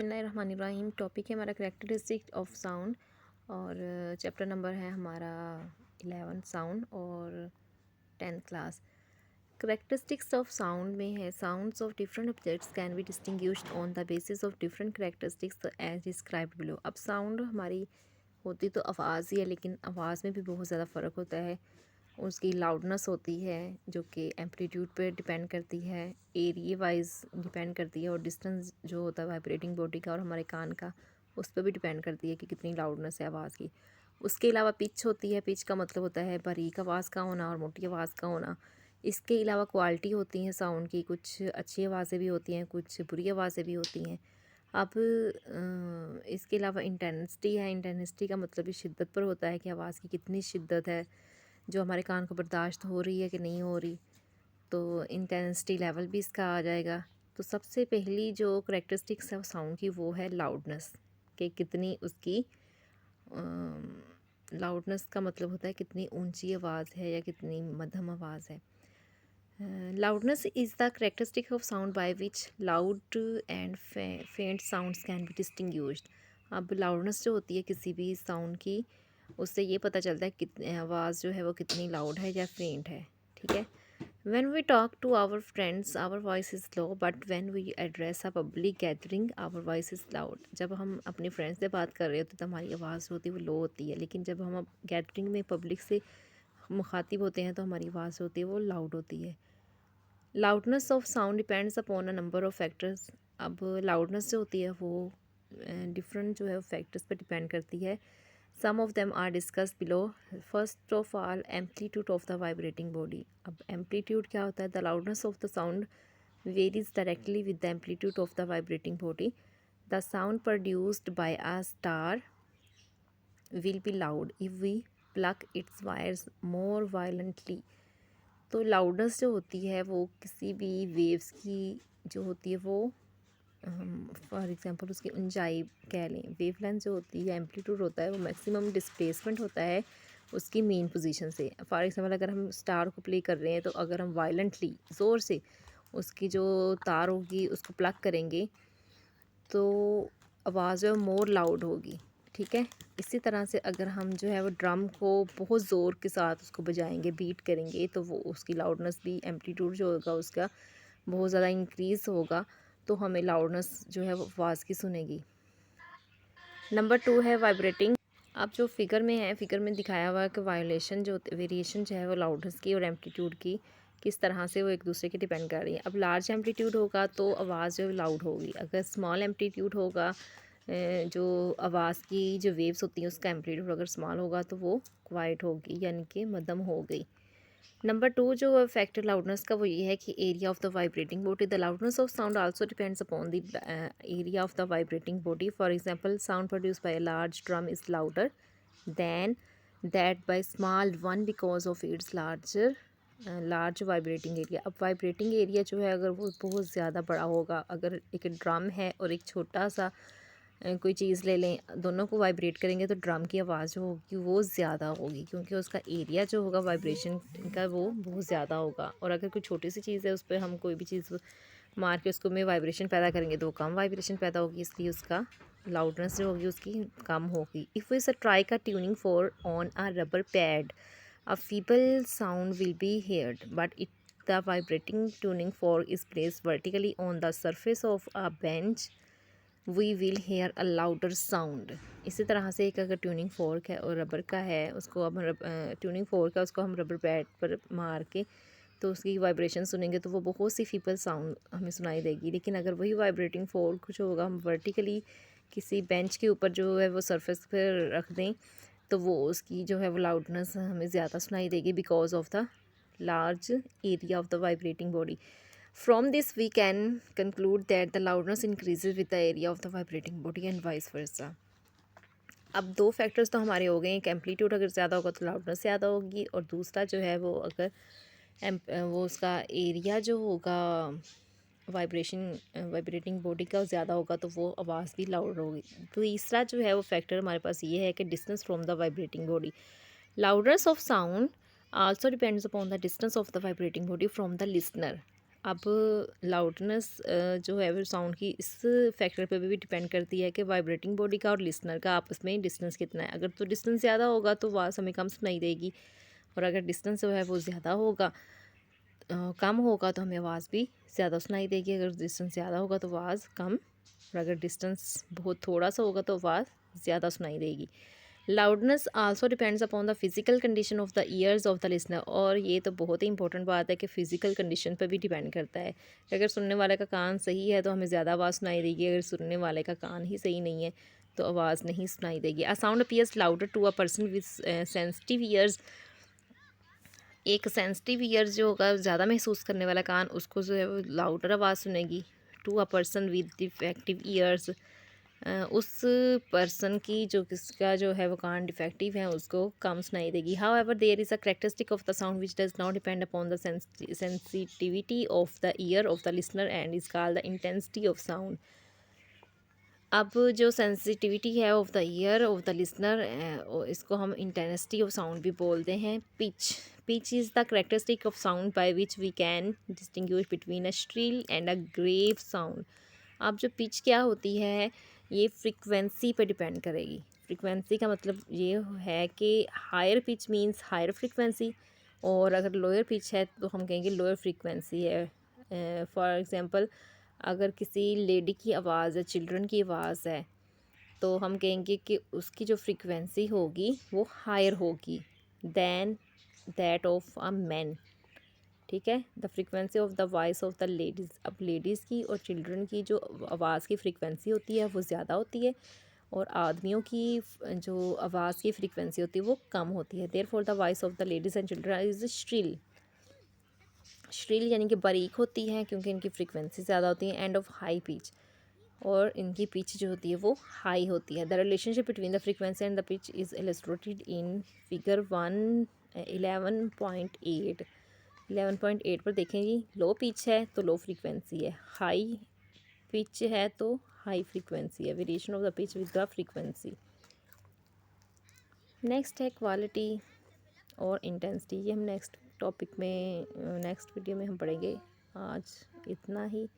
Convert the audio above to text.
बिस्मिल्लाहिर्रहमानिर्रहीम। टॉपिक है हमारा करेक्टरिस्टिक ऑफ साउंड और चैप्टर नंबर है हमारा 11 साउंड और 10th class. Characteristics of sound में है sounds of different objects can be distinguished on the basis of different characteristics as described below. अब साउंड हमारी होती तो आवाज़ ही है, लेकिन आवाज़ में भी बहुत ज़्यादा फ़र्क होता है। उसकी लाउडनेस होती है जो कि एम्पलीट्यूड पे डिपेंड करती है, एरिया वाइज डिपेंड करती है, और डिस्टेंस जो होता है वाइब्रेटिंग बॉडी का और हमारे कान का उस पर भी डिपेंड करती है कि कितनी लाउडनेस है आवाज़ की। उसके अलावा पिच होती है। पिच का मतलब होता है बारीक आवाज़ का होना और मोटी आवाज़ का होना। इसके अलावा क्वालिटी होती है साउंड की, कुछ अच्छी आवाज़ें भी होती हैं, कुछ बुरी आवाज़ें भी होती हैं। अब इसके अलावा इंटेंसिटी है। इंटेंसिटी का मतलब भी शिद्दत पर होता है कि आवाज़ की कितनी शिद्दत है, जो हमारे कान को बर्दाश्त हो रही है कि नहीं हो रही, तो इंटेंसिटी लेवल भी इसका आ जाएगा। तो सबसे पहली जो करेक्टरिस्टिक्स है साउंड की वो है लाउडनेस, कि कितनी उसकी लाउडनेस का मतलब होता है कितनी ऊंची आवाज़ है या कितनी मध्यम आवाज़ है। Loudness is the characteristic of sound by which loud and फेंट साउंड्स कैन बी डिस्टिंग्विश्ड। अब लाउडनेस जो होती है किसी भी साउंड की, उससे ये पता चलता है कितनी आवाज़ जो है वो कितनी लाउड है या फेंट है। ठीक है। When we talk to our friends, our voice is low, but when we address a public gathering, our voice is loud. जब हम अपने फ्रेंड्स से बात कर रहे होते तो हमारी आवाज़ होती है वो लो होती है, लेकिन जब हम गैदरिंग में पब्लिक से मुखातिब होते हैं तो हमारी आवाज़ होती है वो लाउड होती है। Loudness of sound depends upon a number of factors. अब लाउडनेस जो होती है वो डिफरेंट जो है फैक्टर्स पर डिपेंड करती है। Some of them are discuss below. First of all amplitude of the vibrating body. अब एम्पलीट्यूड क्या होता है? The loudness of the sound varies directly with the amplitude of the vibrating body. The sound produced by a sitar will be loud if we pluck its wires more violently. तो loudness जो होती है वो किसी भी वेव्स की जो होती है वो फॉर एग्जांपल उसकी ऊंचाई कह लें, वेवलेंथ जो होती है, एम्पलीट्यूड होता है, वो मैक्सिमम डिस्प्लेसमेंट होता है उसकी मेन पोजीशन से। फॉर एग्जांपल अगर हम स्टार को प्ले कर रहे हैं तो अगर हम वायलेंटली ज़ोर से उसकी जो तार होगी उसको प्लग करेंगे तो आवाज़ जो है मोर लाउड होगी। ठीक है। इसी तरह से अगर हम जो है वो ड्रम को बहुत ज़ोर के साथ उसको बजाएंगे, बीट करेंगे, तो वो उसकी लाउडनेस भी, एम्पलीट्यूड जो होगा उसका बहुत ज़्यादा इंक्रीज़ होगा, तो हमें लाउडनेस जो है वो आवाज़ की सुनेगी। नंबर 2 है वाइब्रेटिंग। अब जो फिगर में है, फिगर में दिखाया हुआ है कि वायोलेशन जो वेरिएशन जो है वो लाउडनेस की और एम्पलीट्यूड की किस तरह से वो एक दूसरे के डिपेंड कर रही है। अब लार्ज एम्पलीट्यूड होगा तो आवाज़ जो लाउड होगी। अगर स्मॉल एम्पलीट्यूड होगा, जो आवाज़ की जो वेव्स होती हैं उसका एम्पलीट्यूड अगर स्मॉल होगा तो वो क्वाइट होगी, यानी कि मध्यम हो गई। नंबर 2 जो फैक्टर लाउडनेस का वो ये है कि area of the vibrating body. The loudness of sound also depends upon the area of the vibrating body. For example sound produced by a large drum is louder than that by small one because of its large vibrating area. अब vibrating area जो है अगर वो बहुत ज़्यादा बड़ा होगा, अगर एक ड्रम है और एक छोटा सा कोई चीज़ ले लें, दोनों को वाइब्रेट करेंगे तो ड्रम की आवाज़ जो होगी वो ज़्यादा होगी, क्योंकि उसका एरिया जो होगा वाइब्रेशन का वो बहुत ज़्यादा होगा। और अगर कोई छोटी सी चीज़ है उस पर हम कोई भी चीज़ मार के उसको में वाइब्रेशन पैदा करेंगे तो वो कम वाइब्रेशन पैदा होगी, इसलिए उसका लाउडनेस जो होगी उसकी कम होगी। If we strike a tuning fork on a rubber pad, a feeble sound will be heard, but if the vibrating tuning fork is placed vertically on the surface of a bench, we will hear a louder sound. इसी तरह से एक अगर tuning fork है और rubber का है, उसको अब ट्यूनिंग फोर्क है उसको हम रबर पैड पर मार के तो उसकी वाइब्रेशन सुनेंगे तो वो बहुत सी फीबल साउंड हमें सुनाई देगी। लेकिन अगर वही वाइब्रेटिंग फोर्क जो होगा हम वर्टिकली किसी बेंच के ऊपर जो है वो सरफेस पर रख दें तो वो उसकी जो है वो लाउडनेस हमें ज़्यादा सुनाई देगी because of the large area of the vibrating body. From this we can conclude that the loudness increases with the area of the vibrating body and vice versa. अब दो फैक्टर्स तो हमारे हो गए, एक एम्पलीट्यूड अगर ज़्यादा होगा तो लाउडनेस ज़्यादा होगी, और दूसरा जो है वो अगर वो उसका एरिया जो होगा वाइब्रेटिंग बॉडी का ज़्यादा होगा तो वो आवाज़ भी लाउड होगी। तीसरा जो है वो फैक्टर हमारे पास ये है कि distance from the vibrating body. Loudness of sound also depends upon the distance of the vibrating body from the listener. अब लाउडनेस जो है वो साउंड की इस फैक्टर पे भी डिपेंड करती है कि वाइब्रेटिंग बॉडी का और लिसनर का आपस में डिस्टेंस कितना है। अगर तो डिस्टेंस ज़्यादा होगा तो आवाज़ हमें कम सुनाई देगी, और अगर डिस्टेंस जो है वो ज़्यादा होगा, कम होगा, तो हमें आवाज़ भी ज़्यादा सुनाई देगी। अगर डिस्टेंस ज़्यादा होगा तो आवाज़ कम, और अगर डिस्टेंस बहुत थोड़ा सा होगा तो आवाज़ ज़्यादा सुनाई देगी। Loudness also depends upon the physical condition of the years of the listener, और ये तो बहुत ही इंपॉर्टेंट बात है कि फ़िज़िकल कंडीशन पर भी डिपेंड करता है। अगर सुनने वाले का कान सही है तो हमें ज़्यादा आवाज़ सुनाई देगी, अगर सुनने वाले का कान ही सही नहीं है तो आवाज़ नहीं सुनाई देगी। A sound appears louder to a person with sensitive ears, एक सेंसिटिव ईयर्स जो होगा, ज़्यादा महसूस करने वाला कान, उसको जो है वो लाउडर आवाज़ सुनेगी। To a person with defective ears, उस पर्सन की जो किसका जो है वो कान डिफेक्टिव है उसको कम सुनाई देगी। However there is a characteristic of the sound which does not depend upon the sensitivity of the ear of the listener and is called the intensity of sound. अब जो सेंसिटिविटी है of the ear of the listener, इसको हम intensity of sound भी बोलते हैं। Pitch is the characteristic of sound by which we can distinguish between a shrill and a grave sound. अब जो पिच क्या होती है, ये फ्रीक्वेंसी पे डिपेंड करेगी। फ्रीक्वेंसी का मतलब ये है कि higher pitch means higher frequency, और अगर लोअर पिच है तो हम कहेंगे लोअर फ्रीक्वेंसी है। फॉर एग्ज़ाम्पल, अगर किसी लेडी की आवाज़ है, चिल्ड्रन की आवाज़ है, तो हम कहेंगे कि उसकी जो फ्रीक्वेंसी होगी वो हायर होगी than that of a man. ठीक है, the frequency of the voice of the ladies. अब लेडीज़ की और चिल्ड्रन की जो आवाज़ की फ्रीक्वेंसी होती है वो ज़्यादा होती है, और आदमियों की जो आवाज़ की फ्रीक्वेंसी होती है वो कम होती है। Therefore the voice of the ladies and children is shrill. Shrill यानी कि बारीक होती है क्योंकि इनकी फ्रीक्वेंसी ज़्यादा होती है, एंड ऑफ हाई पिच, और इनकी पिच जो होती है वो हाई होती है। The relationship between the frequency and the pitch is illustrated in figure 11.8। 11.8 पर देखें जी, लो पिच है तो लो फ्रीक्वेंसी है, हाई पिच है तो हाई फ्रीक्वेंसी है। Variation of the pitch with the frequency. Next है क्वालिटी और इंटेंसिटी। ये हम नेक्स्ट टॉपिक में, नेक्स्ट वीडियो में हम पढ़ेंगे। आज इतना ही।